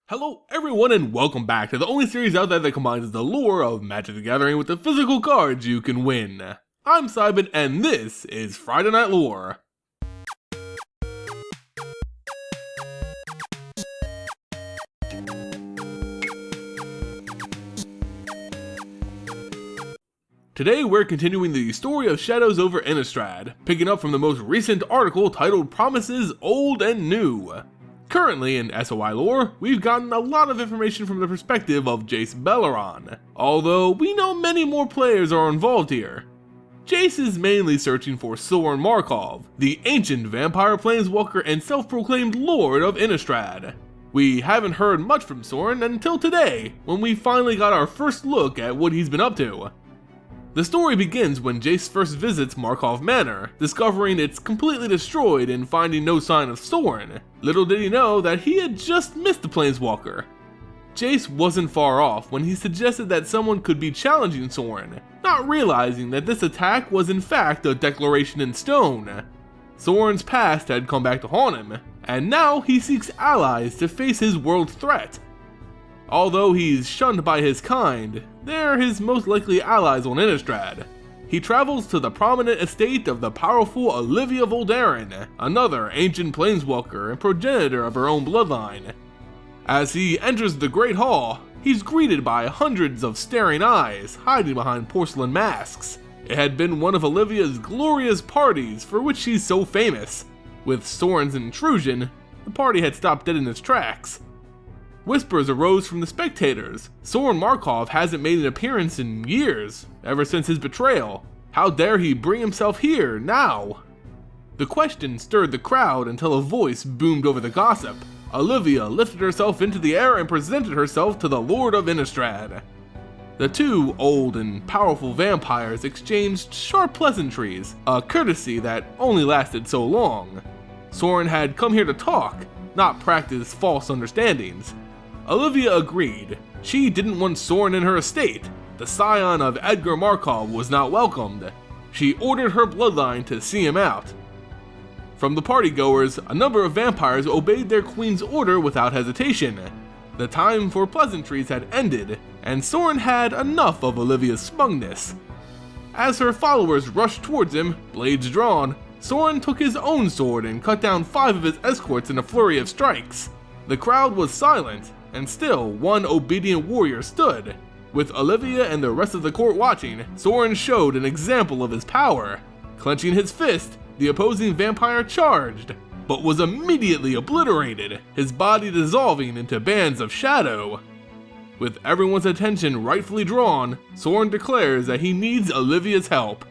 Hello everyone and welcome back to the only series out there that combines the lore of Magic the Gathering with the physical cards you can win. I'm Simon and this is Friday Night Lore. Today we're continuing the story of Shadows over Innistrad, picking up from the most recent article titled Promises Old and New. Currently in SOI lore, we've gotten a lot of information from the perspective of Jace Beleren, although we know many more players are involved here. Jace is mainly searching for Sorin Markov, the ancient vampire planeswalker and self-proclaimed Lord of Innistrad. We haven't heard much from Sorin until today, when we finally got our first look at what he's been up to. The story begins when Jace first visits Markov Manor, discovering it's completely destroyed and finding no sign of Sorin. Little did he know that he had just missed the planeswalker. Jace wasn't far off when he suggested that someone could be challenging Sorin, not realizing that this attack was in fact a declaration in stone. Sorin's past had come back to haunt him, and now he seeks allies to face his world threat. Although he's shunned by his kind, they're his most likely allies on Innistrad. He travels to the prominent estate of the powerful Olivia Voldaren, another ancient planeswalker and progenitor of her own bloodline. As he enters the Great Hall, he's greeted by hundreds of staring eyes hiding behind porcelain masks. It had been one of Olivia's glorious parties for which she's so famous. With Sorin's intrusion, the party had stopped dead in its tracks. Whispers arose from the spectators. Sorin Markov hasn't made an appearance in years, ever since his betrayal. How dare he bring himself here, now? The question stirred the crowd until a voice boomed over the gossip. Olivia lifted herself into the air and presented herself to the Lord of Innistrad. The two old and powerful vampires exchanged sharp pleasantries, a courtesy that only lasted so long. Sorin had come here to talk, not practice false understandings. Olivia agreed. She didn't want Sorin in her estate. The scion of Edgar Markov was not welcomed. She ordered her bloodline to see him out. From the partygoers, a number of vampires obeyed their queen's order without hesitation. The time for pleasantries had ended, and Sorin had enough of Olivia's smugness. As her followers rushed towards him, blades drawn, Sorin took his own sword and cut down 5 of his escorts in a flurry of strikes. The crowd was silent, and still one obedient warrior stood. With Olivia and the rest of the court watching, Sorin showed an example of his power. Clenching his fist, the opposing vampire charged, but was immediately obliterated, his body dissolving into bands of shadow. With everyone's attention rightfully drawn, Sorin declares that he needs Olivia's help.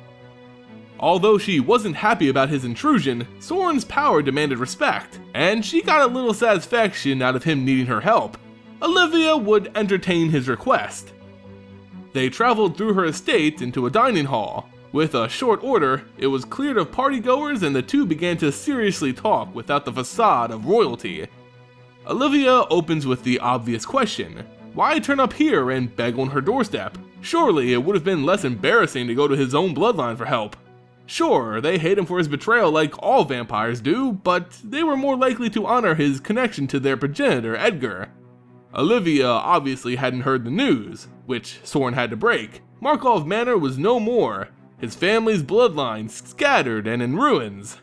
Although she wasn't happy about his intrusion, Sorin's power demanded respect, and she got a little satisfaction out of him needing her help. Olivia would entertain his request. They traveled through her estate into a dining hall. With a short order, it was cleared of partygoers and the two began to seriously talk without the facade of royalty. Olivia opens with the obvious question: why turn up here and beg on her doorstep? Surely it would have been less embarrassing to go to his own bloodline for help. Sure, they hate him for his betrayal like all vampires do, but they were more likely to honor his connection to their progenitor, Edgar. Olivia obviously hadn't heard the news, which Sorin had to break. Markov Manor was no more, his family's bloodline scattered and in ruins.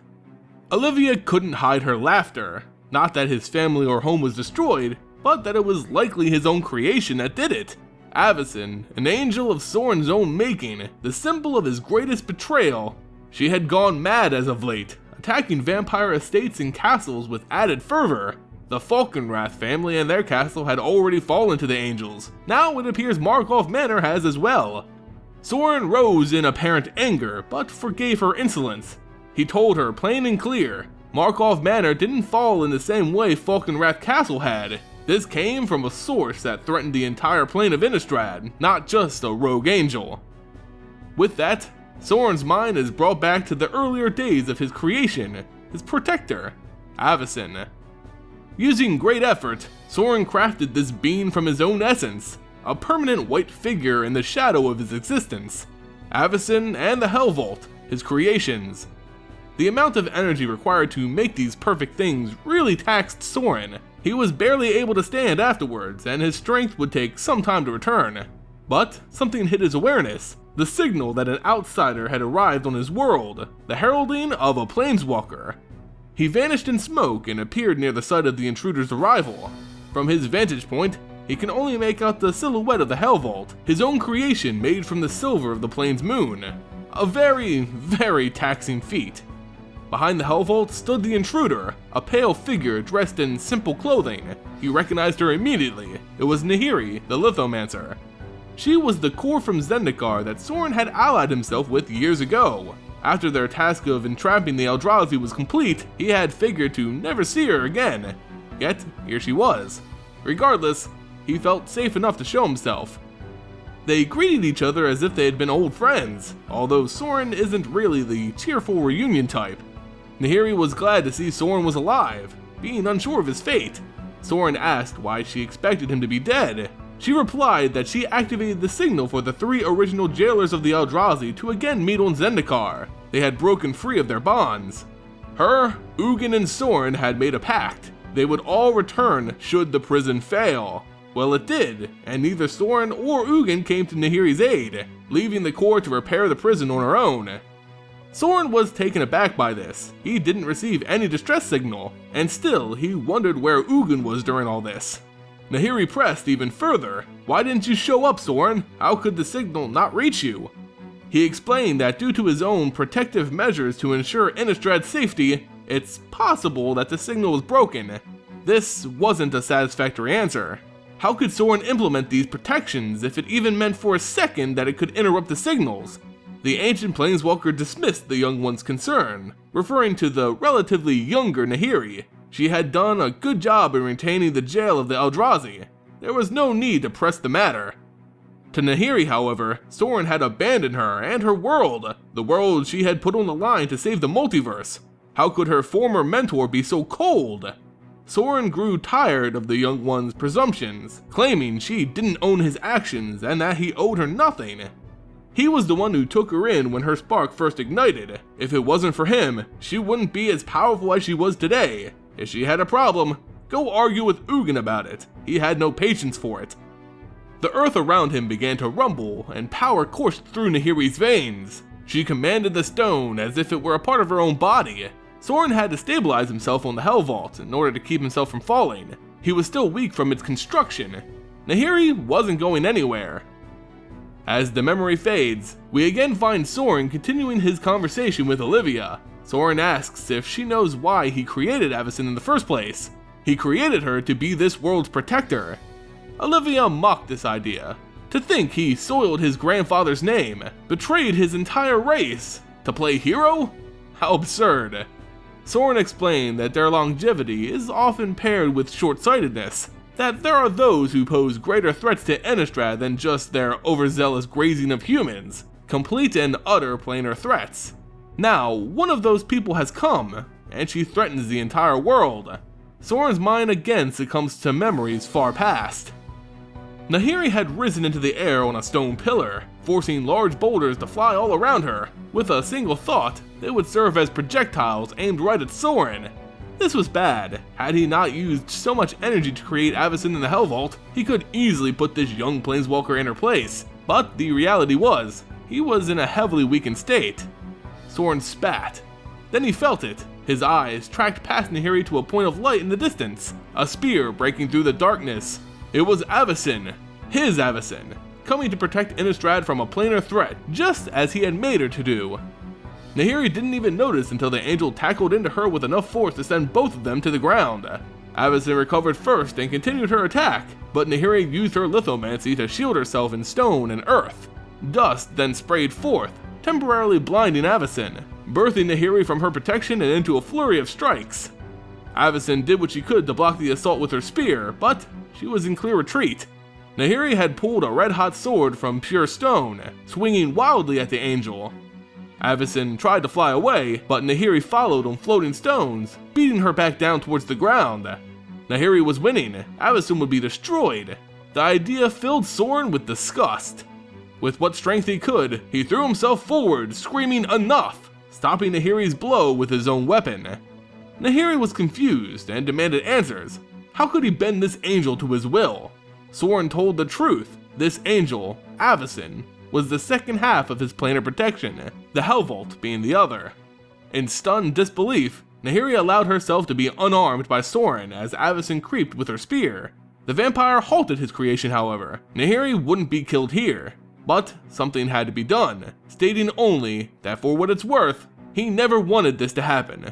Olivia couldn't hide her laughter, not that his family or home was destroyed, but that it was likely his own creation that did it. Avacyn, an angel of Sorin's own making, the symbol of his greatest betrayal. She had gone mad as of late, attacking vampire estates and castles with added fervor. The Falkenrath family and their castle had already fallen to the angels. Now it appears Markov Manor has as well. Sorin rose in apparent anger, but forgave her insolence. He told her plain and clear, Markov Manor didn't fall in the same way Falkenrath Castle had. This came from a source that threatened the entire plane of Innistrad, not just a rogue angel. With that, Sorin's mind is brought back to the earlier days of his creation, his protector, Avacyn. Using great effort, Sorin crafted this being from his own essence, a permanent white figure in the shadow of his existence. Avacyn and the Hellvault, his creations. The amount of energy required to make these perfect things really taxed Sorin. He was barely able to stand afterwards, and his strength would take some time to return. But something hit his awareness, the signal that an outsider had arrived on his world, the heralding of a planeswalker. He vanished in smoke and appeared near the site of the intruder's arrival. From his vantage point, he can only make out the silhouette of the Hell Vault, his own creation made from the silver of the plane's moon. A very, very taxing feat. Behind the Hell Vault stood the intruder, a pale figure dressed in simple clothing. He recognized her immediately. It was Nahiri, the Lithomancer. She was the core from Zendikar that Sorin had allied himself with years ago. After their task of entrapping the Eldrazi was complete, he had figured to never see her again. Yet, here she was. Regardless, he felt safe enough to show himself. They greeted each other as if they had been old friends, although Sorin isn't really the cheerful reunion type. Nahiri was glad to see Sorin was alive, being unsure of his fate. Sorin asked why she expected him to be dead. She replied that she activated the signal for the 3 original jailers of the Eldrazi to again meet on Zendikar. They had broken free of their bonds. Her, Ugin, and Sorin had made a pact. They would all return should the prison fail. Well, it did, and neither Sorin or Ugin came to Nahiri's aid, leaving the core to repair the prison on her own. Sorin was taken aback by this. He didn't receive any distress signal, and still he wondered where Ugin was during all this. Nahiri pressed even further. Why didn't you show up, Sorin? How could the signal not reach you? He explained that due to his own protective measures to ensure Innistrad's safety, it's possible that the signal was broken. This wasn't a satisfactory answer. How could Sorin implement these protections if it even meant for a second that it could interrupt the signals? The ancient planeswalker dismissed the young one's concern, referring to the relatively younger Nahiri. She had done a good job in retaining the jail of the Eldrazi. There was no need to press the matter. To Nahiri, however, Sorin had abandoned her and her world, the world she had put on the line to save the multiverse. How could her former mentor be so cold? Sorin grew tired of the young one's presumptions, claiming she didn't own his actions and that he owed her nothing. He was the one who took her in when her spark first ignited. If it wasn't for him, she wouldn't be as powerful as she was today. If she had a problem, go argue with Ugin about it. He had no patience for it. The earth around him began to rumble, and power coursed through Nahiri's veins. She commanded the stone as if it were a part of her own body. Sorin had to stabilize himself on the Hell Vault in order to keep himself from falling. He was still weak from its construction. Nahiri wasn't going anywhere. As the memory fades, we again find Sorin continuing his conversation with Olivia. Sorin asks if she knows why he created Avacyn in the first place. He created her to be this world's protector. Olivia mocked this idea. To think he soiled his grandfather's name, betrayed his entire race, to play hero? How absurd. Sorin explained that their longevity is often paired with short-sightedness, that there are those who pose greater threats to Innistrad than just their overzealous grazing of humans, complete and utter planar threats. Now, one of those people has come, and she threatens the entire world. Sorin's mind again succumbs to memories far past. Nahiri had risen into the air on a stone pillar, forcing large boulders to fly all around her. With a single thought, they would serve as projectiles aimed right at Sorin. This was bad. Had he not used so much energy to create Avacyn in the Hell Vault, he could easily put this young planeswalker in her place. But the reality was, he was in a heavily weakened state. Sorin spat. Then he felt it. His eyes tracked past Nahiri to a point of light in the distance, a spear breaking through the darkness. It was Avacyn, his Avacyn, coming to protect Innistrad from a planar threat, just as he had made her to do. Nahiri didn't even notice until the angel tackled into her with enough force to send both of them to the ground. Avacyn recovered first and continued her attack, but Nahiri used her lithomancy to shield herself in stone and earth. Dust then sprayed forth, temporarily blinding Avacyn, birthing Nahiri from her protection and into a flurry of strikes. Avacyn did what she could to block the assault with her spear, but she was in clear retreat. Nahiri had pulled a red-hot sword from pure stone, swinging wildly at the angel. Avacyn tried to fly away, but Nahiri followed on floating stones, beating her back down towards the ground. Nahiri was winning. Avacyn would be destroyed. The idea filled Sorin with disgust. With what strength he could, he threw himself forward, screaming "Enough!" stopping Nahiri's blow with his own weapon. Nahiri was confused and demanded answers. How could he bend this angel to his will? Sorin told the truth. This angel, Avacyn, was the second half of his planar protection, the Hellvault being the other. In stunned disbelief, Nahiri allowed herself to be unarmed by Sorin as Avacyn creeped with her spear. The vampire halted his creation, however. Nahiri wouldn't be killed here, but something had to be done, stating only that for what it's worth, he never wanted this to happen.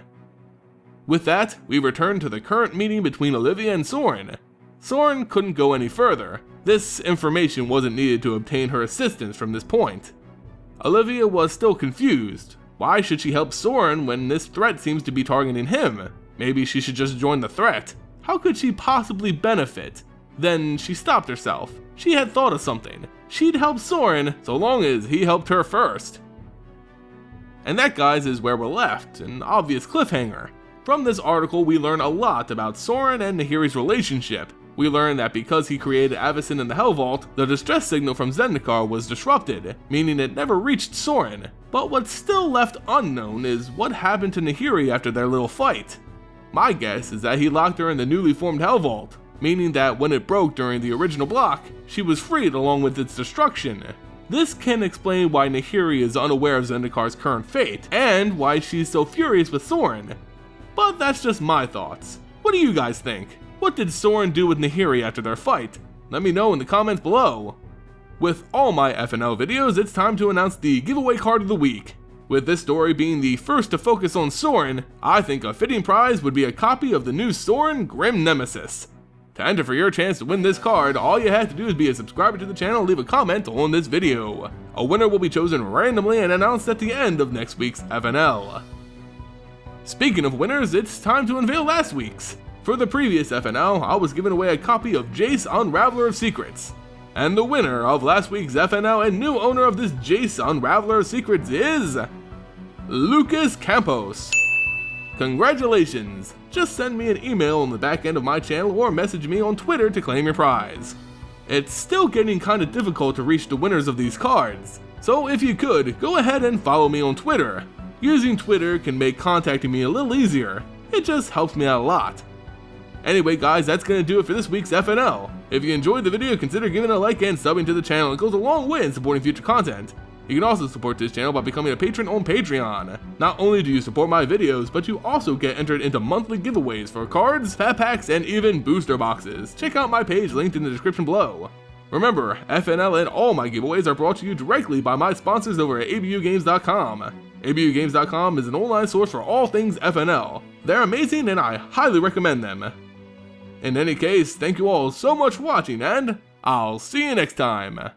With that, we return to the current meeting between Olivia and Sorin. Sorin couldn't go any further. This information wasn't needed to obtain her assistance from this point. Olivia was still confused. Why should she help Sorin when this threat seems to be targeting him? Maybe she should just join the threat. How could she possibly benefit? Then she stopped herself. She had thought of something. She'd help Sorin so long as he helped her first. And that, guys, is where we're left, an obvious cliffhanger. From this article, we learn a lot about Sorin and Nahiri's relationship. We learn that because he created Avacyn in the Hellvault, the distress signal from Zendikar was disrupted, meaning it never reached Sorin. But what's still left unknown is what happened to Nahiri after their little fight. My guess is that he locked her in the newly formed Hellvault, meaning that when it broke during the original block, she was freed along with its destruction. This can explain why Nahiri is unaware of Zendikar's current fate, and why she's so furious with Sorin. But that's just my thoughts. What do you guys think? What did Sorin do with Nahiri after their fight? Let me know in the comments below. With all my FNL videos, it's time to announce the giveaway card of the week. With this story being the first to focus on Sorin, I think a fitting prize would be a copy of the new Sorin Grim Nemesis. To enter for your chance to win this card, all you have to do is be a subscriber to the channel and leave a comment on this video. A winner will be chosen randomly and announced at the end of next week's FNL. Speaking of winners, it's time to unveil last week's. For the previous FNL, I was giving away a copy of Jace Unraveler of Secrets. And the winner of last week's FNL and new owner of this Jace Unraveler of Secrets is Lucas Campos. Congratulations! Just send me an email on the back end of my channel or message me on Twitter to claim your prize. It's still getting kinda difficult to reach the winners of these cards, so if you could, go ahead and follow me on Twitter. Using Twitter can make contacting me a little easier. It just helps me out a lot. Anyway guys, that's gonna do it for this week's FNL. If you enjoyed the video, consider giving it a like and subbing to the channel. It goes a long way in supporting future content. You can also support this channel by becoming a patron on Patreon. Not only do you support my videos, but you also get entered into monthly giveaways for cards, fat packs, and even booster boxes. Check out my page linked in the description below. Remember, FNL and all my giveaways are brought to you directly by my sponsors over at abugames.com. abugames.com is an online source for all things FNL. They're amazing and I highly recommend them. In any case, thank you all so much for watching and I'll see you next time.